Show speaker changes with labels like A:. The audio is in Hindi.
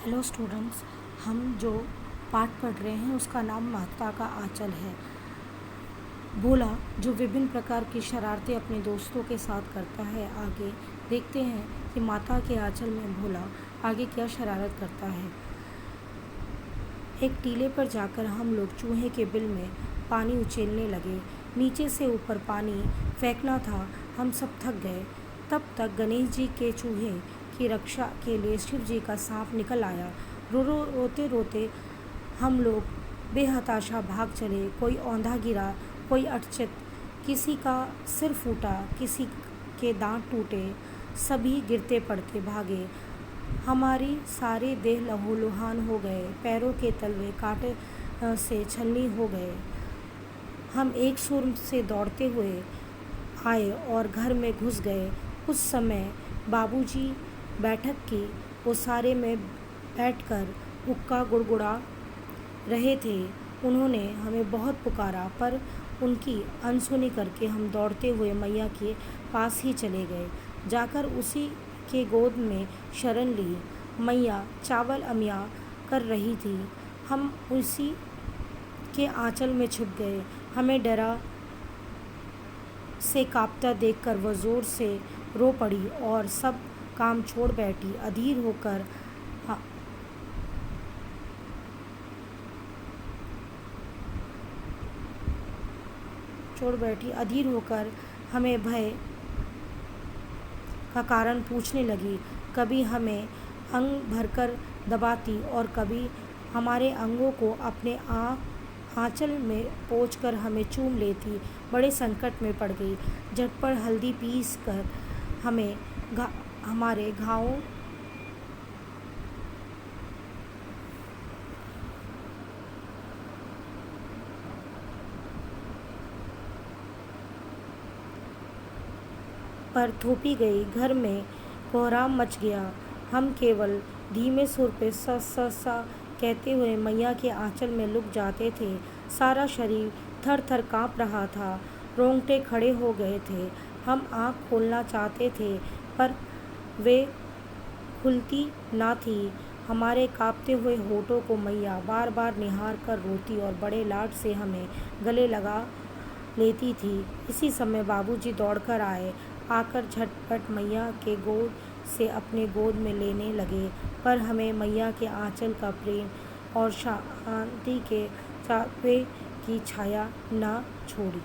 A: हेलो स्टूडेंट्स, हम जो पाठ पढ़ रहे हैं उसका नाम माता का आंचल है। भोला जो विभिन्न प्रकार की शरारतें अपने दोस्तों के साथ करता है। आगे देखते हैं कि माता के आंचल में भोला आगे क्या शरारत करता है। एक टीले पर जाकर हम लोग चूहे के बिल में पानी उछेलने लगे। नीचे से ऊपर पानी फेंकना था। हम सब थक गए। तब तक गणेश जी के चूहे की रक्षा के लिए शिव जी का सांप निकल आया। रोते रोते हम लोग बेहताशा भाग चले। कोई औंधा गिरा, कोई अटचित, किसी का सिर फूटा, किसी के दांत टूटे, सभी गिरते पड़ते भागे। हमारी सारे देह लहूलुहान हो गए, पैरों के तलवे कांटे से छलनी हो गए। हम एक सुर से दौड़ते हुए आए और घर में घुस गए। उस समय बाबूजी बैठक की ओसारे में बैठकर हुक्का गुड़गुड़ा रहे थे। उन्होंने हमें बहुत पुकारा, पर उनकी अनसुनी करके हम दौड़ते हुए मैया के पास ही चले गए। जाकर उसी के गोद में शरण ली। मैया चावल अमिया कर रही थी। हम उसी के आंचल में छुप गए। हमें डरा से कांपता देखकर वह जोर से रो पड़ी और सब काम छोड़ बैठी। अधीर होकर हमें भय का कारण पूछने लगी। कभी हमें अंग भरकर दबाती और कभी हमारे अंगों को अपने आंचल में पोंछकर हमें चूम लेती। बड़े संकट में पड़ गई। झटपट हल्दी पीस कर हमारे घावों पर थोपी गई। घर में कोहराम मच गया। हम केवल धीमे सुर पे सा सा सा कहते हुए मैया के आंचल में लुक जाते थे। सारा शरीर थर थर काँप रहा था। रोंगटे खड़े हो गए थे। हम आँख खोलना चाहते थे, पर वे खुलती ना थी। हमारे कांपते हुए होठों को मैया बार बार निहार कर रोती और बड़े लाड से हमें गले लगा लेती थी। इसी समय बाबूजी दौड़कर आए। आकर झटपट मैया के गोद से अपने गोद में लेने लगे, पर हमें मैया के आंचल का प्रेम और शांति के चादरे की छाया न छोड़ी।